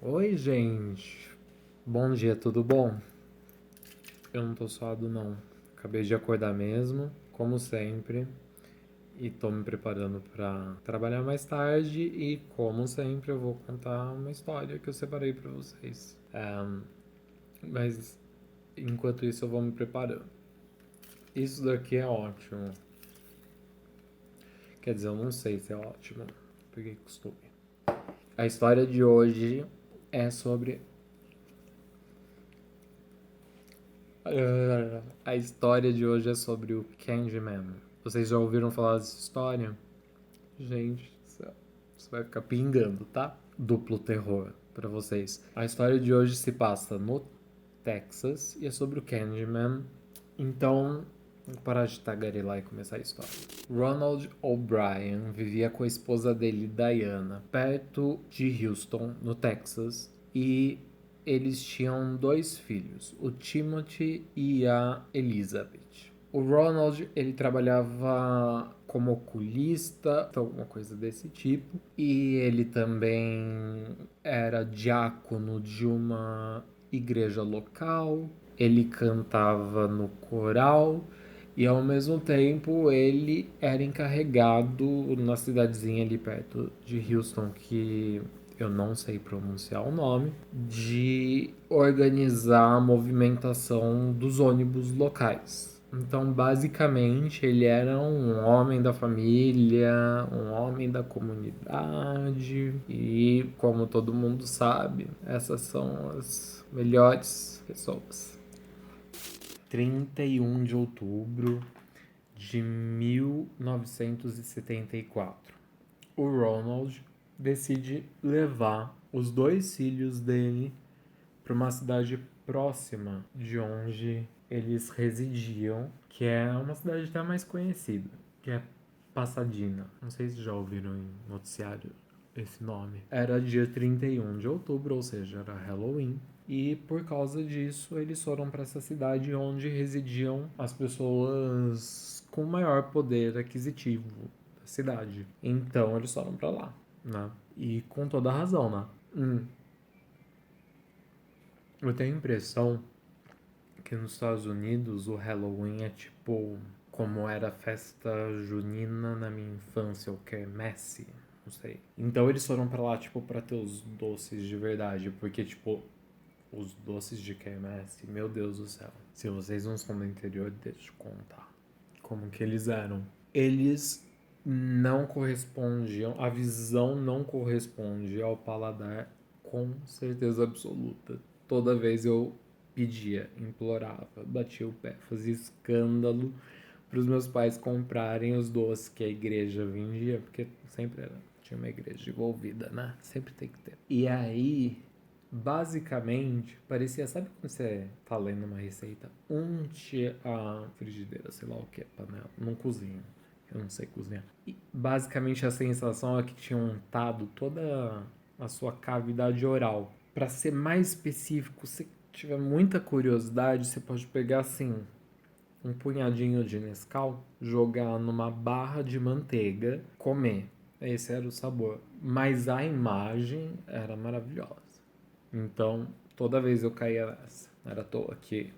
Oi, gente. Bom dia, tudo bom? Eu não tô suado, não. Acabei de acordar mesmo, como sempre, e tô me preparando pra trabalhar mais tarde e, como sempre, eu vou contar uma história que eu separei pra vocês. Mas, enquanto isso, eu vou me preparando. Isso daqui é ótimo. Quer dizer, eu não sei se é ótimo, porque costume. A história de hoje é sobre a história de hoje é sobre o Candyman. Vocês já ouviram falar dessa história? Gente, isso vai ficar pingando, tá? Duplo terror pra vocês. A história de hoje se passa no Texas e é sobre o Candyman. Então, vou parar de tagarelar e começar a história. Ronald O'Brien vivia com a esposa dele, Diana, perto de Houston, no Texas, e eles tinham dois filhos, o Timothy e a Elizabeth. O Ronald, ele trabalhava como oculista, alguma coisa desse tipo, e ele também era diácono de uma igreja local, ele cantava no coral e ao mesmo tempo ele era encarregado na cidadezinha ali perto de Houston, que eu não sei pronunciar o nome, de organizar a movimentação dos ônibus locais. Então, basicamente, ele era um homem da família, um homem da comunidade, e como todo mundo sabe, essas são as melhores pessoas. 31 de outubro de 1974. O Ronald decide levar os dois filhos dele para uma cidade próxima de onde eles residiam, que é uma cidade até mais conhecida, que é Pasadena. Não sei se já ouviram em noticiário esse nome. Era dia 31 de outubro, ou seja, era Halloween. E por causa disso, eles foram para essa cidade onde residiam as pessoas com maior poder aquisitivo da cidade. Então eles foram para lá, né? E com toda a razão, né? Eu tenho a impressão que nos Estados Unidos o Halloween é tipo como era a festa junina na minha infância, o quermesse, não sei. Então eles foram pra lá, tipo, pra ter os doces de verdade, porque, tipo, os doces de quermesse, meu Deus do céu. Se vocês não são do interior, deixa eu contar como que eles eram. Eles não correspondiam, a visão não corresponde ao paladar com certeza absoluta. Toda vez eu pedia, implorava, batia o pé, fazia escândalo para os meus pais comprarem os doces que a igreja vendia, porque sempre tinha uma igreja envolvida, né? Sempre tem que ter. E aí, basicamente, parecia, sabe quando você tá lendo uma receita? Unte a frigideira, sei lá o que, panela, não cozinha. Eu não sei cozinhar. E basicamente a sensação é que tinha untado toda a sua cavidade oral. Para ser mais específico, se tiver muita curiosidade, você pode pegar assim um punhadinho de Nescau, jogar numa barra de manteiga, comer. Esse era o sabor. Mas a imagem era maravilhosa. Então, toda vez eu caía nessa. Era à toa que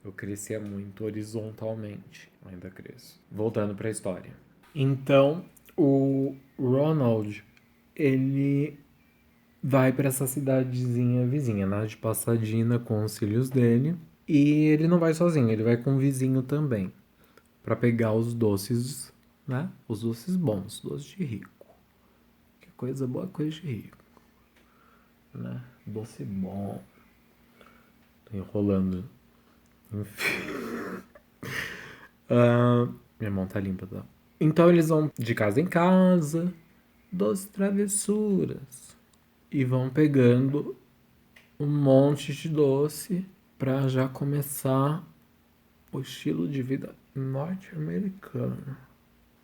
eu crescia muito horizontalmente. Ainda cresço. Voltando para a história. Então, o Ronald, ele vai para essa cidadezinha vizinha, né, de Pasadena com os filhos dele. E ele não vai sozinho, ele vai com um vizinho também, para pegar os doces, né? Os doces bons, doces de rico. Que coisa boa, coisa de rico, né? Doce bom. Tô enrolando. Enfim. Minha mão tá limpa, tá? Então eles vão de casa em casa, doce travessuras. E vão pegando um monte de doce para já começar o estilo de vida norte-americano.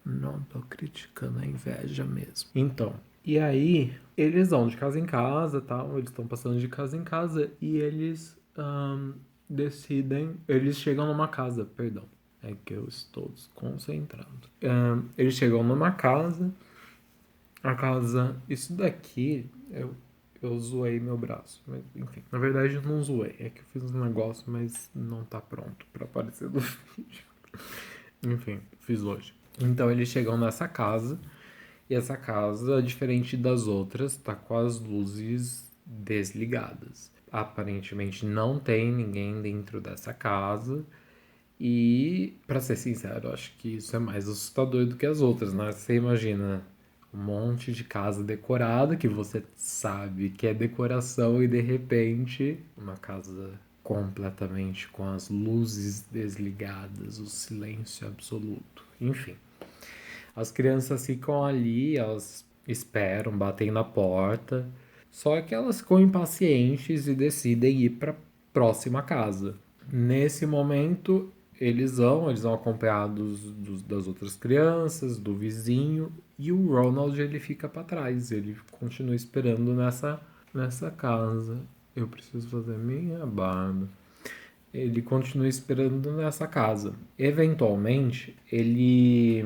Não tô criticando a inveja mesmo. Então, e aí, eles vão de casa em casa, tal, eles estão passando de casa em casa e eles decidem, eles chegam numa casa, perdão, é que eu estou desconcentrado. Eles chegam numa casa, a casa, isso daqui, eu eu zoei meu braço. Mas, enfim, na verdade eu não zoei. É que eu fiz um negócio, mas não tá pronto pra aparecer no vídeo. Enfim, fiz hoje. Então eles chegam nessa casa. E essa casa, diferente das outras, tá com as luzes desligadas. Aparentemente não tem ninguém dentro dessa casa. E, pra ser sincero, acho que isso é mais assustador do que as outras, né? Você imagina um monte de casa decorada que você sabe que é decoração e de repente uma casa completamente com as luzes desligadas, o silêncio absoluto. Enfim, as crianças ficam ali, elas esperam, batem na porta, só que elas ficam impacientes e decidem ir para próxima casa. Nesse momento, eles vão acompanhados das outras crianças, do vizinho, e o Ronald ele fica para trás, ele continua esperando nessa casa. Eu preciso fazer minha barba. Ele continua esperando nessa casa. Eventualmente, ele,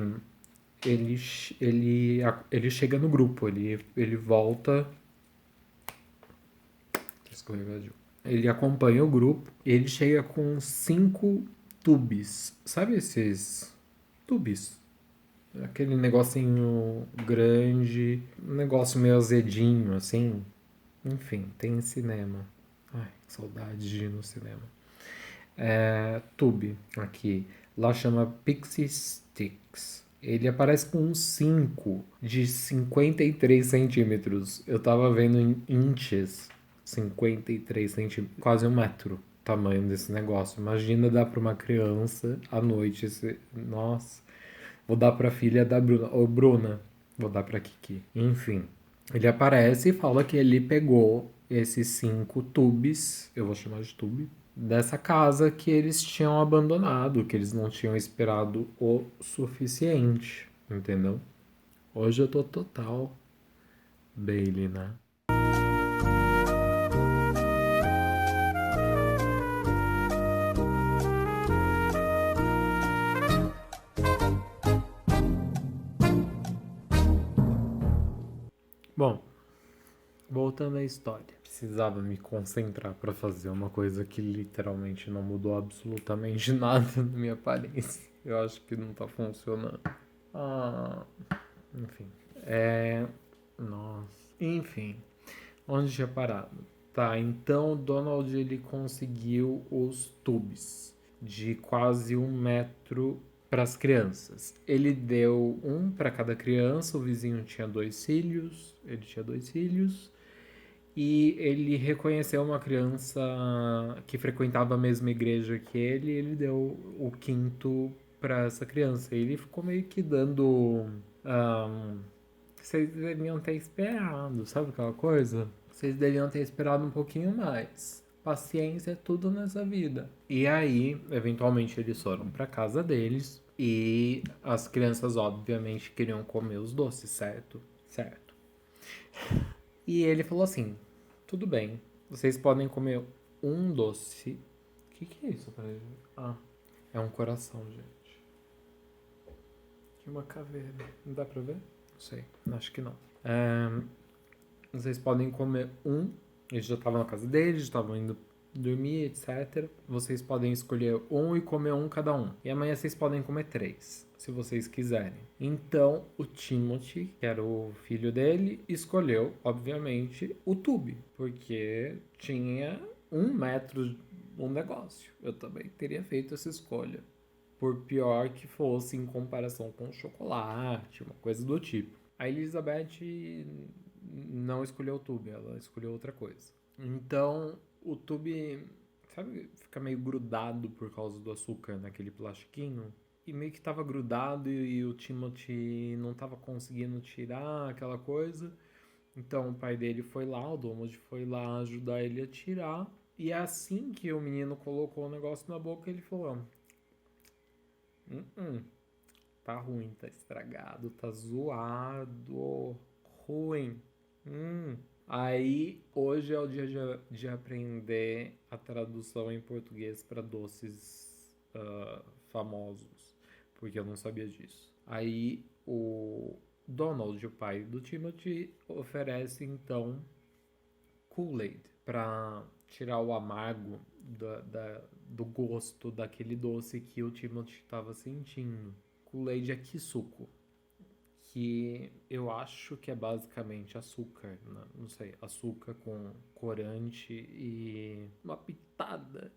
ele chega no grupo, ele volta. Escorregadio. Ele acompanha o grupo, ele chega com 5 tubes. Sabe esses tubes? Aquele negocinho grande, um negócio meio azedinho, assim. Enfim, tem cinema. Ai, saudade de ir no cinema. Tube, aqui. Lá chama Pixie Sticks. Ele aparece com um 5 de 53 centímetros. Eu tava vendo em inches. 53 centímetros. Quase 1 metro o tamanho desse negócio. Imagina dar pra uma criança à noite. Nossa. Vou dar pra filha da Bruna. Ô, Bruna. Vou dar pra Kiki. Enfim. Ele aparece e fala que ele pegou esses 5 tubes. Eu vou chamar de tube dessa casa que eles tinham abandonado, que eles não tinham esperado o suficiente, entendeu? Hoje eu tô total Bailey, né? Bom, voltando à história. Precisava me concentrar pra fazer uma coisa que literalmente não mudou absolutamente nada na minha aparência. Eu acho que não tá funcionando. Ah, enfim. Nossa. Enfim. Onde tinha parado? Tá, então o Donald ele conseguiu os tubes de quase 1 metro para as crianças. Ele deu um para cada criança, o vizinho tinha 2 filhos, ele tinha 2 filhos, e ele reconheceu uma criança que frequentava a mesma igreja que ele deu o quinto para essa criança. Ele ficou meio que dando. Vocês deviam ter esperado, sabe aquela coisa? Vocês deveriam ter esperado um pouquinho mais. Paciência é tudo nessa vida. E aí, eventualmente, eles foram pra casa deles. E as crianças, obviamente, queriam comer os doces, certo? Certo. E ele falou assim: tudo bem, vocês podem comer um doce. O que é isso, cara? Ah, é um coração, gente. Que uma caveira. Não dá pra ver? Não sei, acho que não. Vocês podem comer um. Eles já estavam na casa deles, já estavam indo dormir, etc. Vocês podem escolher um e comer um cada um. E amanhã vocês podem comer 3, se vocês quiserem. Então, o Timothy, que era o filho dele, escolheu, obviamente, o tube. Porque tinha 1 metro um negócio. Eu também teria feito essa escolha. Por pior que fosse em comparação com o chocolate, uma coisa do tipo. A Elizabeth não escolheu o tube, ela escolheu outra coisa. Então, o tube, sabe, fica meio grudado por causa do açúcar naquele plastiquinho. E meio que tava grudado e o Timothy não tava conseguindo tirar aquela coisa. Então o pai dele foi lá, o Donald foi lá ajudar ele a tirar. E é assim que o menino colocou o negócio na boca, ele falou: tá ruim, tá estragado, tá zoado, ruim. Aí, hoje é o dia de aprender a tradução em português para doces famosos, porque eu não sabia disso. Aí, o Donald, o pai do Timothy, oferece então Kool-Aid pra tirar o amargo do gosto daquele doce que o Timothy tava sentindo. Kool-Aid é Kisuko, que eu acho que é basicamente açúcar, né? Não sei, açúcar com corante e uma pitada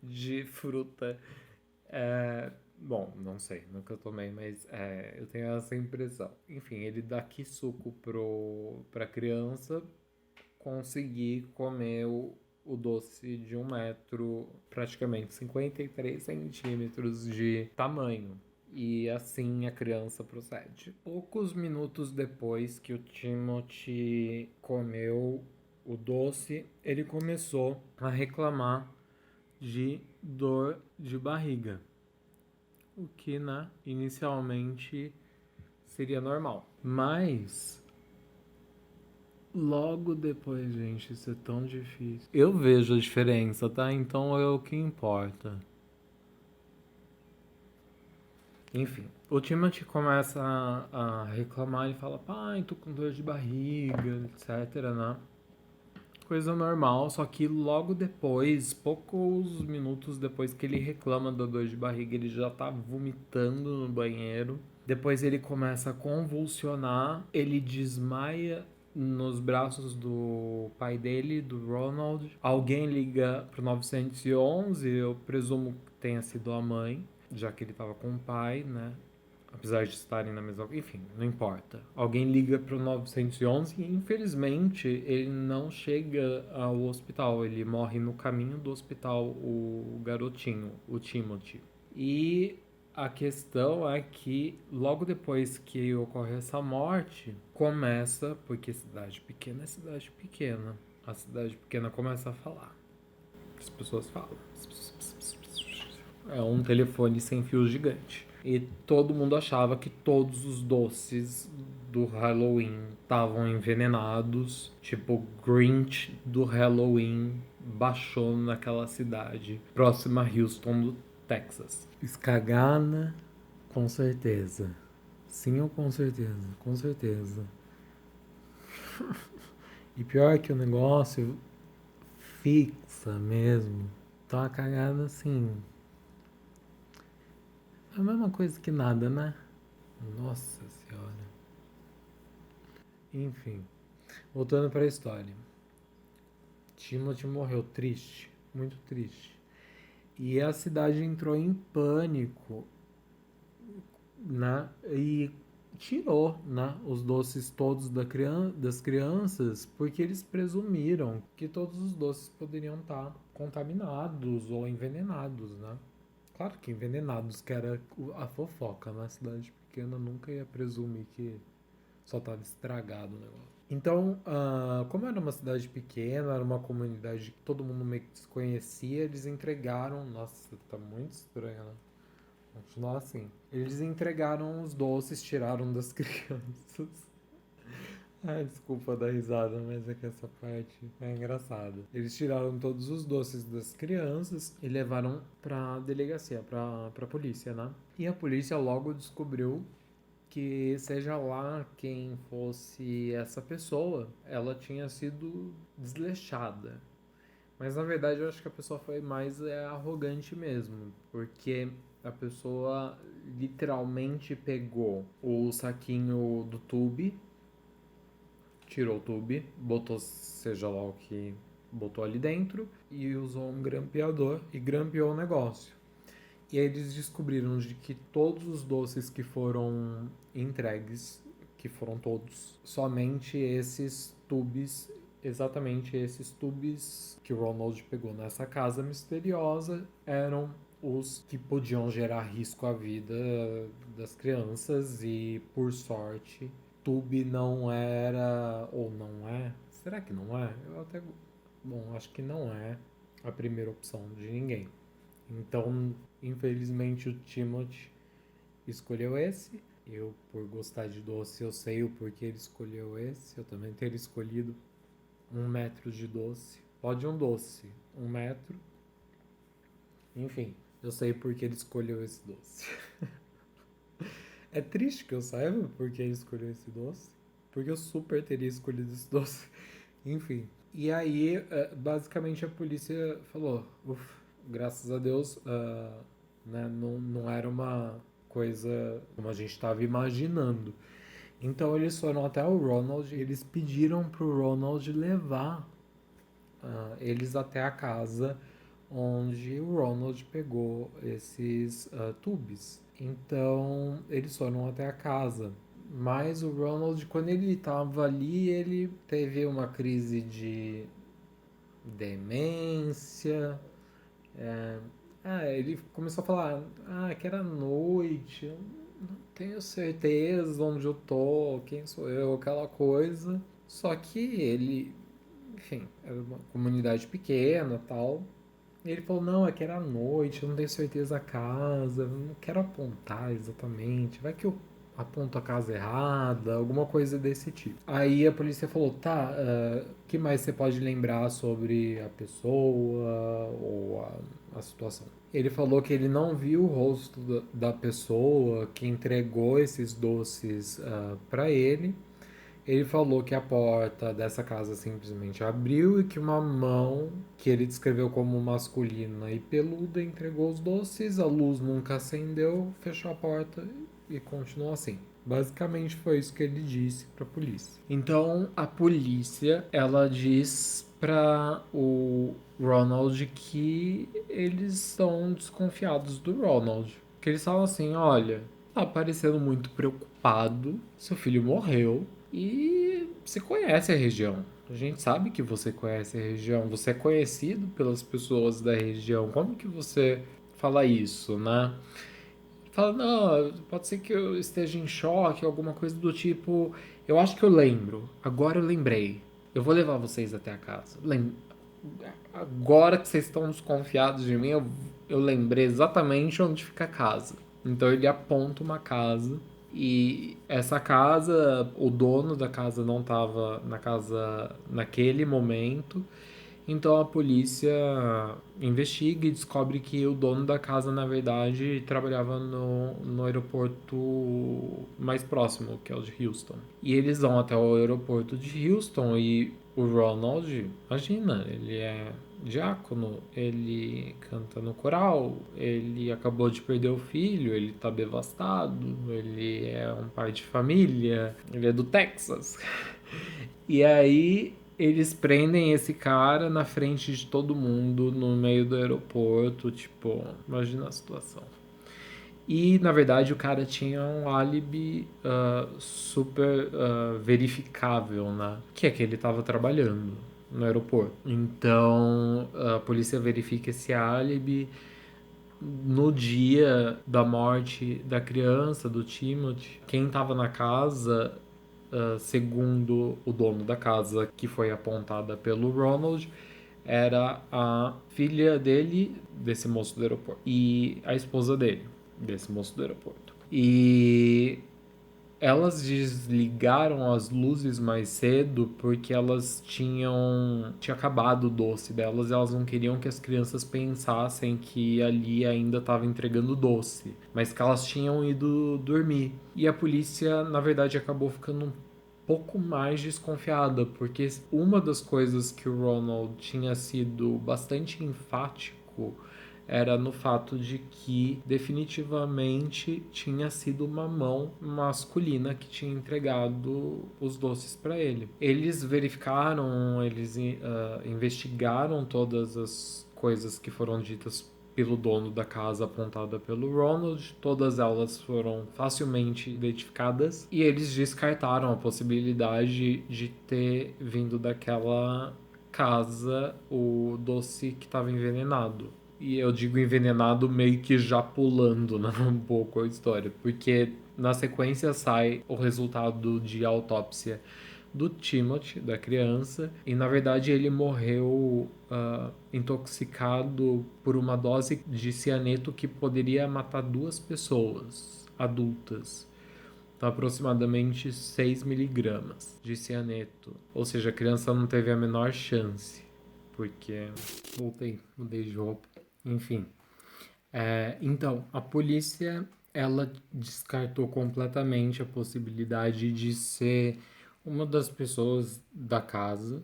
de fruta. Bom, não sei, nunca tomei, mas eu tenho essa impressão. Enfim, ele dá suco pra criança conseguir comer o doce de 1 metro, praticamente 53 centímetros de tamanho. E assim a criança procede. Poucos minutos depois que o Timothy comeu o doce, ele começou a reclamar de dor de barriga. O que, né, inicialmente seria normal. Mas logo depois, gente, isso é tão difícil. Eu vejo a diferença, tá? Então é o que importa. Enfim, o Timothy começa a reclamar e fala: pai, tô com dor de barriga, etc, né? Coisa normal, só que logo depois, poucos minutos depois que ele reclama da dor de barriga, ele já tá vomitando no banheiro. Depois ele começa a convulsionar, ele desmaia nos braços do pai dele, do Ronald. Alguém liga pro 911, eu presumo que tenha sido a mãe, já que ele tava com o pai, né? Apesar de estarem na mesma... Enfim, não importa. Alguém liga pro 911 e, infelizmente, ele não chega ao hospital. Ele morre no caminho do hospital, o garotinho, o Timothy. E a questão é que, logo depois que ocorre essa morte, começa... Porque cidade pequena é cidade pequena. A cidade pequena começa a falar. As pessoas falam. É um telefone sem fio gigante. E todo mundo achava que todos os doces do Halloween estavam envenenados. Tipo, Grinch do Halloween baixou naquela cidade próxima a Houston, do Texas. Escagana, com certeza. Sim ou com certeza? Com certeza. E pior que o negócio fixa mesmo. Então a cagada assim. É a mesma coisa que nada, né? Nossa senhora. Enfim, voltando para a história. Timothy morreu triste, muito triste. E a cidade entrou em pânico, né? E tirou, né, os doces todos das crianças, porque eles presumiram que todos os doces poderiam estar contaminados ou envenenados, né? Claro que envenenados, que era a fofoca, na cidade pequena nunca ia presumir que só estava estragado o negócio. Então, como era uma cidade pequena, era uma comunidade que todo mundo meio que desconhecia, eles entregaram... Nossa, tá muito estranho, né? Continuar assim. Eles entregaram os doces, tiraram das crianças. Ai, desculpa dar risada, mas é que essa parte é engraçada. Eles tiraram todos os doces das crianças e levaram pra delegacia, pra polícia, né? E a polícia logo descobriu que, seja lá quem fosse essa pessoa, ela tinha sido desleixada. Mas na verdade eu acho que a pessoa foi mais arrogante mesmo, porque a pessoa literalmente pegou o saquinho do tube, tirou o tube, botou seja lá o que botou ali dentro e usou um grampeador e grampeou o negócio. E aí eles descobriram de que todos os doces que foram entregues, que foram todos, somente esses tubes, exatamente esses tubes que o Ronald pegou nessa casa misteriosa, eram os que podiam gerar risco à vida das crianças e, por sorte, tube não era, ou não é, será que não é? Eu até, bom, acho que não é a primeira opção de ninguém. Então, infelizmente, o Timothy escolheu esse. Eu, por gostar de doce, eu sei o porquê ele escolheu esse. Eu também teria escolhido 1 metro de doce. Pode um doce, 1 metro. Enfim, eu sei porque ele escolheu esse doce. É triste que eu saiba porque ele escolheu esse doce. Porque eu super teria escolhido esse doce. Enfim. E aí, basicamente, a polícia falou: graças a Deus, né, não era uma coisa como a gente estava imaginando. Então eles foram até o Ronald, eles pediram pro Ronald levar eles até a casa onde o Ronald pegou esses tubes. Então eles foram até a casa. Mas o Ronald, quando ele estava ali, ele teve uma crise de demência. É, ele começou a falar, que era noite, eu não tenho certeza onde eu tô, quem sou eu, aquela coisa. Só que ele, enfim, era uma comunidade pequena tal. E ele falou, não, é que era noite, eu não tenho certeza a casa, eu não quero apontar exatamente, vai que eu aponto a casa errada, alguma coisa desse tipo. Aí a polícia falou, tá, o que mais você pode lembrar sobre a pessoa ou a situação? Ele falou que ele não viu o rosto da pessoa que entregou esses doces para ele. Ele falou que a porta dessa casa simplesmente abriu e que uma mão, que ele descreveu como masculina e peluda, entregou os doces, a luz nunca acendeu, fechou a porta e continuou assim. Basicamente foi isso que ele disse para a polícia. Então a polícia, ela diz para o Ronald que eles estão desconfiados do Ronald. Que eles falam assim, olha, tá parecendo muito preocupado, seu filho morreu, e você conhece a região. A gente sabe que você conhece a região. Você é conhecido pelas pessoas da região. Como que você fala isso, né? Fala, não, pode ser que eu esteja em choque, alguma coisa do tipo. Eu acho que eu lembro. Agora eu lembrei. Eu vou levar vocês até a casa. Agora que vocês estão desconfiados de mim, eu lembrei exatamente onde fica a casa. Então ele aponta uma casa e essa casa, o dono da casa não estava na casa naquele momento. Então a polícia investiga e descobre que o dono da casa, na verdade, trabalhava no aeroporto mais próximo, que é o de Houston. E eles vão até o aeroporto de Houston e o Ronald, imagina, ele é diácono, ele canta no coral, ele acabou de perder o filho, ele tá devastado, ele é um pai de família, ele é do Texas. E aí eles prendem esse cara na frente de todo mundo, no meio do aeroporto, tipo, imagina a situação. E na verdade o cara tinha um álibi super verificável, né? Que é que ele estava trabalhando no aeroporto. Então a polícia verifica esse álibi. No dia da morte da criança, do Timothy, quem estava na casa, segundo o dono da casa, que foi apontada pelo Ronald, era a filha dele, desse moço do aeroporto, e a esposa dele, desse moço do aeroporto. E elas desligaram as luzes mais cedo porque elas tinha acabado o doce delas e elas não queriam que as crianças pensassem que ali ainda estava entregando doce, mas que elas tinham ido dormir. E a polícia, na verdade, acabou ficando um pouco mais desconfiada, porque uma das coisas que o Ronald tinha sido bastante enfático era no fato de que definitivamente tinha sido uma mão masculina que tinha entregado os doces para ele. Eles verificaram, eles investigaram todas as coisas que foram ditas pelo dono da casa apontada pelo Ronald, todas elas foram facilmente identificadas e eles descartaram a possibilidade de ter vindo daquela casa o doce que estava envenenado. E eu digo envenenado meio que já pulando, né, um pouco a história, porque na sequência sai o resultado de autópsia do Timothy, da criança, e na verdade ele morreu intoxicado por uma dose de cianeto que poderia matar duas pessoas adultas. Então, aproximadamente 6 miligramas de cianeto. Ou seja, a criança não teve a menor chance. Porque. Mudei de roupa. Enfim. Então, a polícia ela descartou completamente a possibilidade de ser uma das pessoas da casa,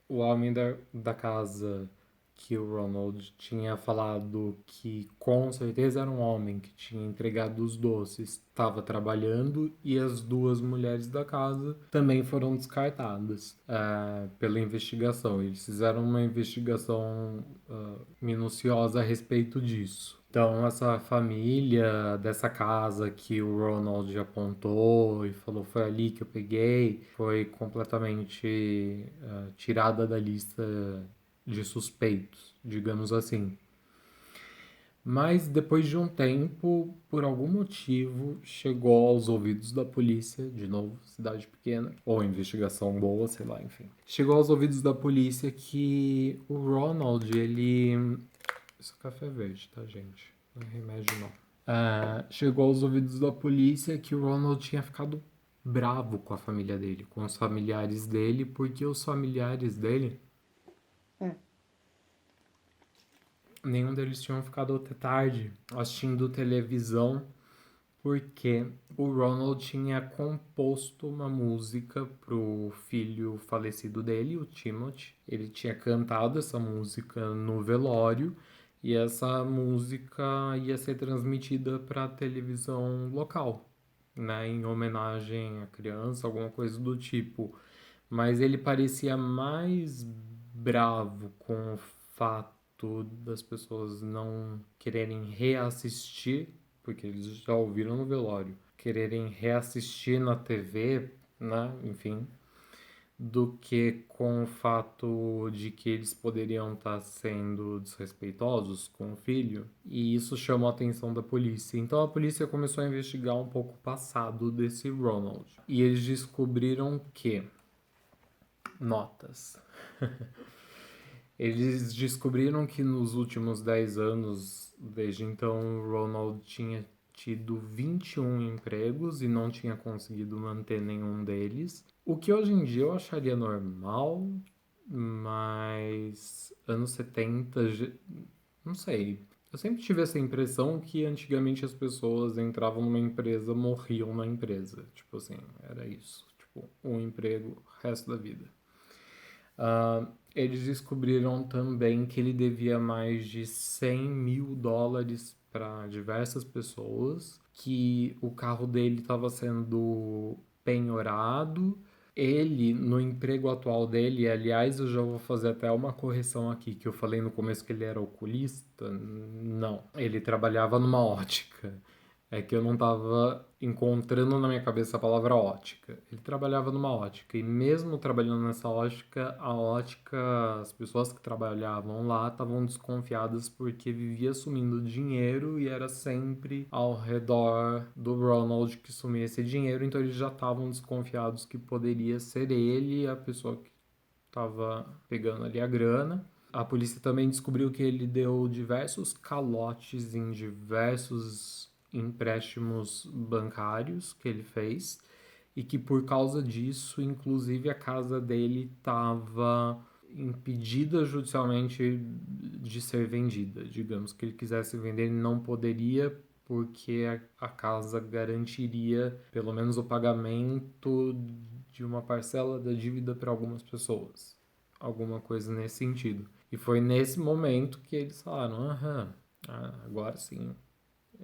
o homem da casa que o Ronald tinha falado que com certeza era um homem que tinha entregado os doces, estava trabalhando, e as duas mulheres da casa também foram descartadas pela investigação. Eles fizeram uma investigação minuciosa a respeito disso. Então, essa família dessa casa que o Ronald apontou e falou foi ali que eu peguei, foi completamente tirada da lista de suspeitos, digamos assim. Mas depois de um tempo, por algum motivo, chegou aos ouvidos da polícia, de novo, cidade pequena, ou investigação boa, sei lá, enfim. Chegou aos ouvidos da polícia que o Ronald, ele... Isso é café verde, tá, gente? Não é remédio, não. Chegou aos ouvidos da polícia que o Ronald tinha ficado bravo com a família dele, com os familiares dele, porque os familiares dele nenhum deles tinham ficado até tarde assistindo televisão, porque o Ronald tinha composto uma música pro filho falecido dele, o Timothy. Ele tinha cantado essa música no velório e essa música ia ser transmitida para a televisão local, né, em homenagem à criança, alguma coisa do tipo. Mas ele parecia mais bravo com o fato das pessoas não quererem reassistir, porque eles já ouviram no velório, quererem reassistir na TV, né? Enfim, do que com o fato de que eles poderiam estar sendo desrespeitosos com o filho, e isso chamou a atenção da polícia. Então a polícia começou a investigar um pouco o passado desse Ronald, e eles descobriram que notas. Eles descobriram que nos últimos 10 anos, desde então, o Ronald tinha tido 21 empregos e não tinha conseguido manter nenhum deles. O que hoje em dia eu acharia normal, mas anos 70, não sei. Eu sempre tive essa impressão que antigamente as pessoas entravam numa empresa, morriam na empresa. Tipo assim, era isso. Tipo, um emprego, resto da vida. Eles descobriram também que ele devia mais de 100 mil dólares para diversas pessoas, que o carro dele estava sendo penhorado. Ele, no emprego atual dele, aliás, eu já vou fazer até uma correção aqui, que eu falei no começo que ele era oculista. Não, ele trabalhava numa ótica. É que eu não estava encontrando na minha cabeça a palavra ótica. Ele trabalhava numa ótica, e mesmo trabalhando nessa ótica, a ótica, as pessoas que trabalhavam lá estavam desconfiadas porque vivia sumindo dinheiro e era sempre ao redor do Ronald que sumia esse dinheiro, então eles já estavam desconfiados que poderia ser ele a pessoa que estava pegando ali a grana. A polícia também descobriu que ele deu diversos calotes em diversos empréstimos bancários que ele fez, e que por causa disso, inclusive, a casa dele estava impedida judicialmente de ser vendida. Digamos que ele quisesse vender, ele não poderia, porque a casa garantiria pelo menos o pagamento de uma parcela da dívida para algumas pessoas. Alguma coisa nesse sentido. E foi nesse momento que eles falaram: aham, agora sim,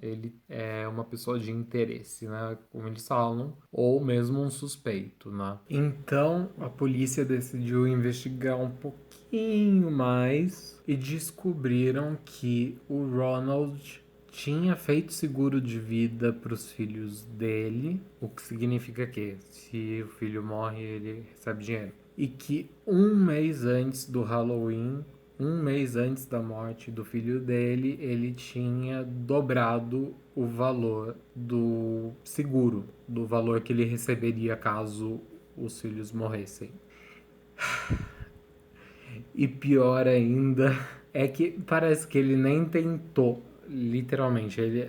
ele é uma pessoa de interesse, né? Como eles falam, ou mesmo um suspeito, né? Então a polícia decidiu investigar um pouquinho mais e descobriram que o Ronald tinha feito seguro de vida para os filhos dele, o que significa que se o filho morre, ele recebe dinheiro. E que um mês antes do Halloween, um mês antes da morte do filho dele, ele tinha dobrado o valor do seguro, do valor que ele receberia caso os filhos morressem. E pior ainda é que parece que ele nem tentou, literalmente. Ele,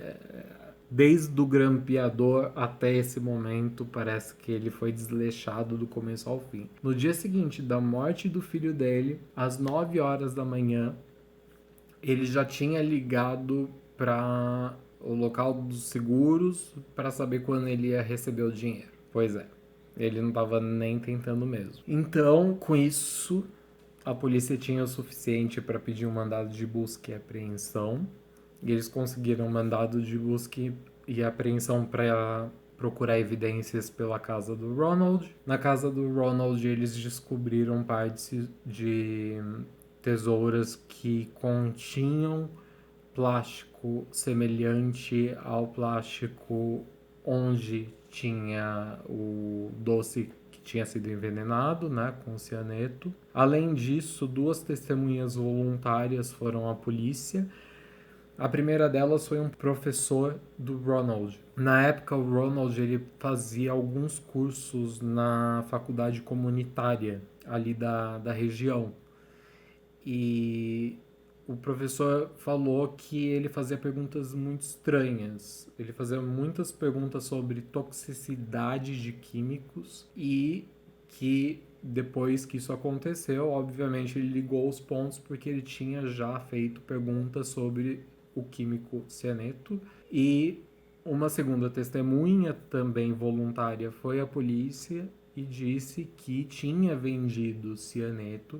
desde o grampeador até esse momento, parece que ele foi desleixado do começo ao fim. No dia seguinte da morte do filho dele, às 9 horas da manhã, ele já tinha ligado para o local dos seguros para saber quando ele ia receber o dinheiro. Pois é, ele não estava nem tentando mesmo. Então, com isso, A polícia tinha o suficiente para pedir um mandado de busca e apreensão. E eles conseguiram um mandado de busca e apreensão para procurar evidências pela casa do Ronald. Na casa do Ronald, eles descobriram partes de tesouras que continham plástico semelhante ao plástico onde tinha o doce que tinha sido envenenado, né, com cianeto. Além disso, 2 testemunhas voluntárias foram à polícia. A primeira delas foi um professor do Ronald. Na época, o Ronald ele fazia alguns cursos na faculdade comunitária ali da região. E o professor falou que ele fazia perguntas muito estranhas. Ele fazia muitas perguntas sobre toxicidade de químicos e que depois que isso aconteceu, obviamente ele ligou os pontos porque ele tinha já feito perguntas sobre o químico cianeto. E uma segunda testemunha, também voluntária, foi à polícia e disse que tinha vendido cianeto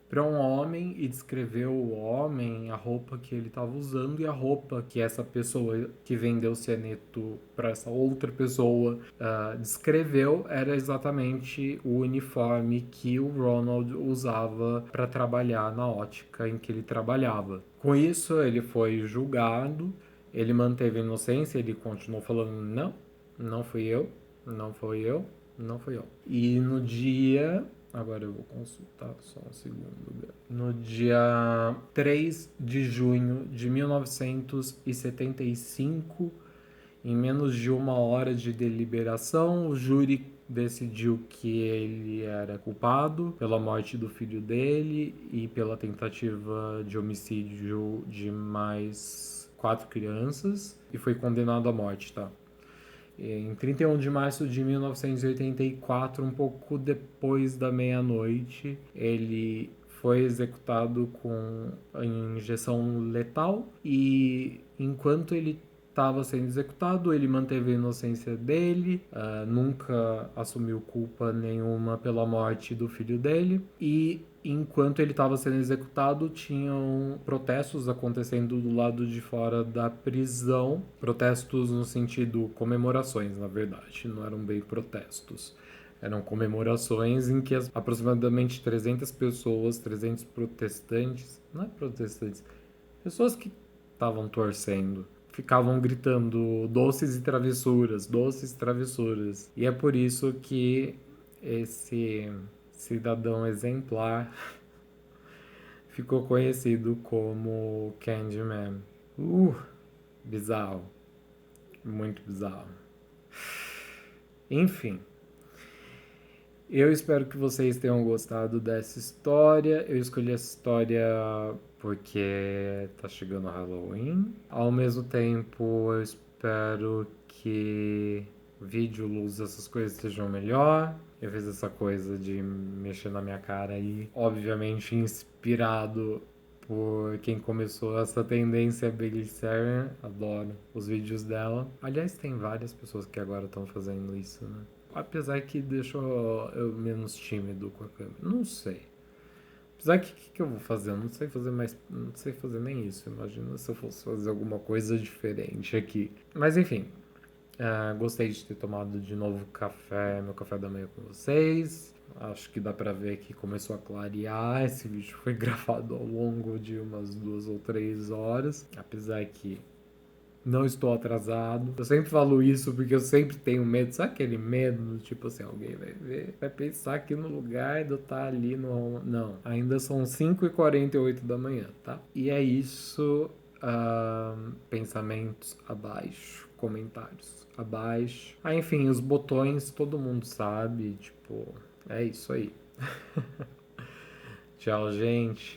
para um homem e descreveu o homem, a roupa que ele estava usando e a roupa que essa pessoa que vendeu o cianeto para essa outra pessoa descreveu era exatamente o uniforme que o Ronald usava para trabalhar na ótica em que ele trabalhava. Com isso, ele foi julgado, ele manteve a inocência, ele continuou falando: não, não fui eu, não foi eu, não fui eu. E no dia... Agora eu vou consultar só um segundo. No dia 3 de junho de 1975, em menos de 1 hora de deliberação, o júri decidiu que ele era culpado pela morte do filho dele e pela tentativa de homicídio de mais 4 crianças e foi condenado à morte, tá? Em 31 de março de 1984, um pouco depois da meia-noite, ele foi executado com a injeção letal e enquanto ele estava sendo executado, ele manteve a inocência dele, nunca assumiu culpa nenhuma pela morte do filho dele e enquanto ele estava sendo executado, tinham protestos acontecendo do lado de fora da prisão. Protestos no sentido comemorações, na verdade, não eram bem protestos. Eram comemorações em que aproximadamente 300 pessoas, 300 protestantes, não é protestantes, pessoas que estavam torcendo, ficavam gritando doces e travessuras, doces e travessuras. E é por isso que esse cidadão exemplar ficou conhecido como Candyman. Bizarro. Muito bizarro. Enfim. Eu espero que vocês tenham gostado dessa história. Eu escolhi essa história porque tá chegando o Halloween. Ao mesmo tempo, eu espero que vídeo, luz, essas coisas sejam melhor. Eu fiz essa coisa de mexer na minha cara aí, obviamente inspirado por quem começou essa tendência, a Billie Sarah. Adoro os vídeos dela. Aliás, tem várias pessoas que agora estão fazendo isso, né? Apesar que deixou eu menos tímido com a câmera. Não sei. Apesar que o que eu vou fazer? Eu não sei fazer mais. Não sei fazer nem isso. Imagina se eu fosse fazer alguma coisa diferente aqui. Mas enfim. Gostei de ter tomado de novo meu café da manhã com vocês. Acho que dá pra ver que começou a clarear. Esse vídeo foi gravado ao longo de umas 2 ou 3 horas. Apesar que não estou atrasado. Eu sempre falo isso porque eu sempre tenho medo. Sabe aquele medo? Tipo assim, alguém vai ver, vai pensar que no lugar de eu estar ali no... Não, ainda são 5h48 da manhã, tá? E é isso. Pensamentos abaixo, comentários abaixo. Enfim, os botões todo mundo sabe. Tipo, é isso aí. Tchau, gente.